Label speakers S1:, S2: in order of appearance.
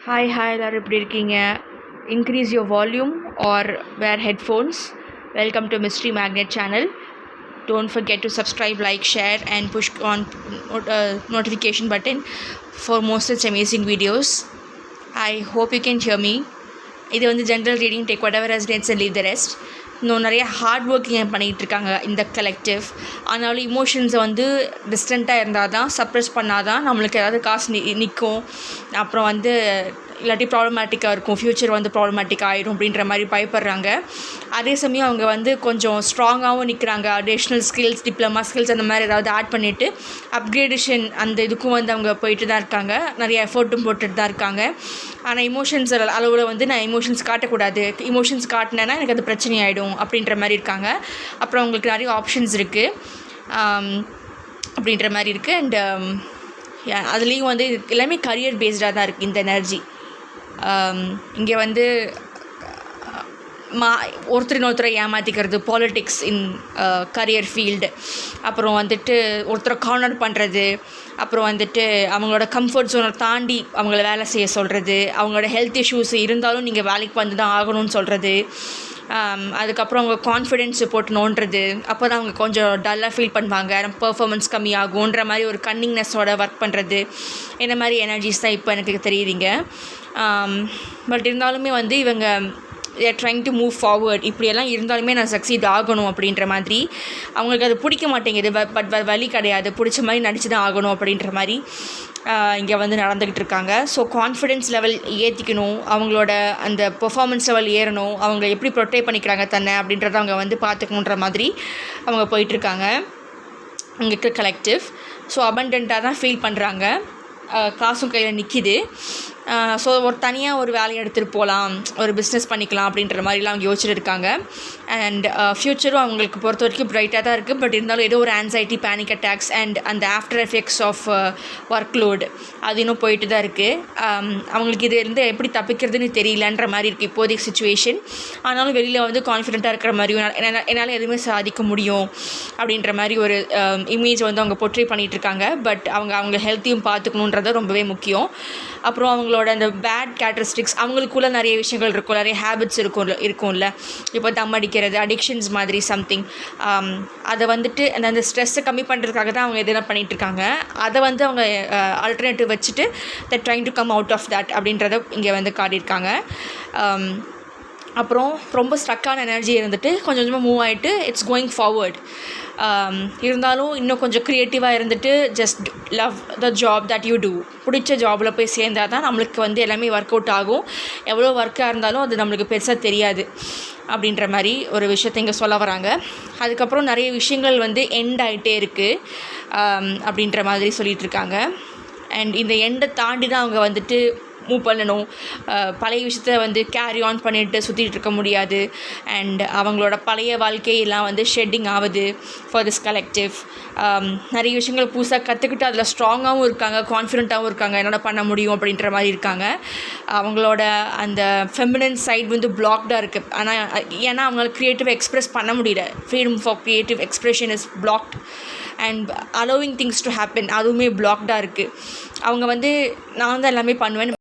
S1: Hi எல்லாரும் எப்படி இருக்கீங்க? Increase your volume or wear headphones. Welcome to Mystery Magnet channel. Don't forget to subscribe, like, share and push on notification button for more such amazing videos. I hope you can hear me. இது வந்து general reading, take whatever resonates and leave the rest. இன்னும் நிறைய hard working பண்ணிகிட்ருக்காங்க இந்த collective. ஆனாலும் இமோஷன்ஸை வந்து டிஸ்டண்ட்டாக இருந்தால் தான், சப்ரெஸ் பண்ணால் தான் நம்மளுக்கு ஏதாவது காசு நிற்கும். அப்புறம் வந்து இல்லாட்டி ப்ராப்ளமேட்டிக்காக இருக்கும், ஃப்யூச்சர் வந்து ப்ராப்ளமேட்டிக் ஆகிடும் அப்படின்ற மாதிரி பயப்படுறாங்க. அதே சமயம் அவங்க வந்து கொஞ்சம் ஸ்ட்ராங்காகவும் நிற்கிறாங்க. அடிஷ்னல் ஸ்கில்ஸ், டிப்ளமா ஸ்கில்ஸ் அந்த மாதிரி ஏதாவது ஆட் பண்ணிவிட்டு அப்கிரேடேஷன் அந்த இதுக்கும் வந்து அவங்க போயிட்டு தான் இருக்காங்க. நிறைய எஃபர்ட்டும் போட்டுட்டு தான் இருக்காங்க. ஆனால் இமோஷன்ஸ் அளவில் வந்து நான் இமோஷன்ஸ் காட்டக்கூடாது, இமோஷன்ஸ் காட்டினேன்னா எனக்கு அது பிரச்சனை ஆகிடும் அப்படின்ற மாதிரி இருக்காங்க. அப்புறம் அவங்களுக்கு நிறைய ஆப்ஷன்ஸ் இருக்குது அப்படின்ற மாதிரி இருக்குது. அண்ட் அதுலேயும் வந்து எல்லாமே கரியர் பேஸ்டாக தான் இருக்குது இந்த எனர்ஜி. இங்கே வந்து ஒருத்தரை ஏமாற்றிக்கிறது, பாலிட்டிக்ஸ் இன் கரியர் ஃபீல்டு, அப்புறம் வந்துட்டு ஒருத்தரை கார்னர் பண்ணுறது, அப்புறம் வந்துட்டு அவங்களோட கம்ஃபர்ட் ஜோனை தாண்டி அவங்கள வேலை செய்ய சொல்கிறது, அவங்களோட ஹெல்த் இஷ்யூஸ் இருந்தாலும் நீங்கள் வேலைக்கு வந்து தான் ஆகணும்னு சொல்கிறது, அதுக்கப்புறம் அவங்க கான்ஃபிடென்ஸை போட்டு நோண்டுறது, அப்போ தான் அவங்க கொஞ்சம் டல்லாக ஃபீல் பண்ணுவாங்க, நம்ம பெர்ஃபார்மன்ஸ் கம்மியாகுன்ற மாதிரி ஒரு கன்னிங்னஸோட ஒர்க் பண்ணுறது. இந்த மாதிரி எனர்ஜிஸ் தான் இப்போ எனக்கு தெரியுதுங்க. பட் இருந்தாலுமே வந்து இவங்க தேர் ட்ரைங் டு மூவ் ஃபார்வர்ட். இப்படியெல்லாம் இருந்தாலுமே நான் சக்சீட் ஆகணும் அப்படின்ற மாதிரி. அவங்களுக்கு அது பிடிக்க மாட்டேங்குது, பட் வழி கிடையாது, பிடிச்ச மாதிரி நடிச்சு தான் ஆகணும் அப்படின்ற மாதிரி இங்கே வந்து நடந்துக்கிட்டு இருக்காங்க. ஸோ கான்ஃபிடென்ஸ் லெவல் ஏற்றிக்கணும், அவங்களோட அந்த பெர்ஃபார்மன்ஸ் லெவல் ஏறணும், அவங்க எப்படி ப்ரொடெக்ட் பண்ணிக்கிறாங்க தன்னை அப்படின்றத அவங்க வந்து பார்த்துக்கணுன்ற மாதிரி அவங்க போயிட்டுருக்காங்க இங்கே இருக்க கலெக்டிவ். ஸோ அபண்டண்ட்டாக தான் ஃபீல் பண்ணுறாங்க, காசும் கையில் நிற்கிது. ஸோ ஒரு தனியாக ஒரு வேலையை எடுத்துகிட்டு போகலாம், ஒரு பிஸ்னஸ் பண்ணிக்கலாம் அப்படின்ற மாதிரிலாம் அவங்க யோசிச்சுட்டு இருக்காங்க. அண்ட் ஃப்யூச்சரும் அவங்களுக்கு பொறுத்த வரைக்கும் ப்ரைட்டாக தான் இருக்குது. பட் இருந்தாலும் ஏதோ ஒரு ஆன்சைட்டி, பேனிக் அட்டாக்ஸ் அண்ட் அந்த after effects of work load அது இன்னும் போயிட்டு தான் இருக்குது. அவங்களுக்கு இதிலேருந்து எப்படி தப்பிக்கிறதுன்னு தெரியலன்ற மாதிரி இருக்குது இப்போதைக்கு சுச்சுவேஷன். ஆனாலும் வெளியில் வந்து கான்ஃபிடென்ட்டாக இருக்கிற மாதிரியும் என்னால் எதுவுமே சாதிக்க முடியும் அப்படின்ற மாதிரி ஒரு இமேஜ் வந்து அவங்க போர்ட்ரே பண்ணிகிட்ருக்காங்க. பட் அவங்க ஹெல்த்தையும் பார்த்துக்கணுன்றது ரொம்பவே முக்கியம். அப்புறம் அவங்களோட அந்த பேட் கேரக்டரிஸ்டிக்ஸ், அவங்களுக்குள்ள நிறைய விஷயங்கள் இருக்கும், நிறைய ஹேபிட்ஸ் இருக்கும்ல. இப்போ தம் அடிக்கிறது, அடிக்ஷன்ஸ் மாதிரி சம்திங். அதை வந்துட்டு அந்த ஸ்ட்ரெஸ்ஸை கம்மி பண்ணுறதுக்காக தான் அவங்க எதனா பண்ணிகிட்ருக்காங்க. அதை வந்து அவங்க ஆல்டர்னேட்டிவ் வச்சுட்டு that trying to come out of that அப்படின்றத இங்கே வந்து காட்டியிருக்காங்க. அப்புறம் ரொம்ப ஸ்ட்ரக்கான எனர்ஜி இருந்துட்டு கொஞ்சம் கொஞ்சமாக மூவ் ஆகிட்டு இட்ஸ் கோயிங் ஃபார்வர்ட். இருந்தாலும் இன்னும் கொஞ்சம் க்ரியேட்டிவாக இருந்துட்டு just love the job that you do. பிடிச்ச ஜாபில் போய் சேர்ந்தால் தான் நம்மளுக்கு வந்து எல்லாமே ஒர்க் அவுட் ஆகும். எவ்வளோ ஒர்க்காக இருந்தாலும் அது நம்மளுக்கு பெருசாக தெரியாது அப்படின்ற மாதிரி ஒரு விஷயத்தை இங்கே சொல்ல வராங்க. அதுக்கப்புறம் நிறைய விஷயங்கள் வந்து எண்ட் ஆகிட்டே இருக்குது அப்படின்ற மாதிரி சொல்லிகிட்ருக்காங்க. அண்ட் இந்த எண்டை தாண்டி தான் அவங்க வந்துட்டு மூவ் பண்ணணும். பழைய விஷயத்த வந்து கேரி ஆன் பண்ணிட்டு சுற்றிட்டு இருக்க முடியாது. அண்ட் அவங்களோட பழைய வாழ்க்கையெல்லாம் வந்து ஷெட்டிங் ஆகுது ஃபார் திஸ் கலெக்டிவ். நிறைய விஷயங்கள் புதுசாக கற்றுக்கிட்டு அதில் ஸ்ட்ராங்காகவும் இருக்காங்க, கான்ஃபிடென்ட்டாகவும் இருக்காங்க, என்னால் பண்ண முடியும் அப்படின்ற மாதிரி இருக்காங்க. அவங்களோட அந்த ஃபெமினின் சைட் வந்து பிளாக்டாக இருக்குது. ஆனால் ஏன்னா அவங்களால க்ரியேட்டிவ் எக்ஸ்ப்ரெஸ் பண்ண முடியல. Freedom for creative expression is blocked and allowing things to happen அதுவுமே பிளாக்டாக இருக்குது. அவங்க வந்து நான் தான் எல்லாமே பண்ணுவேன்,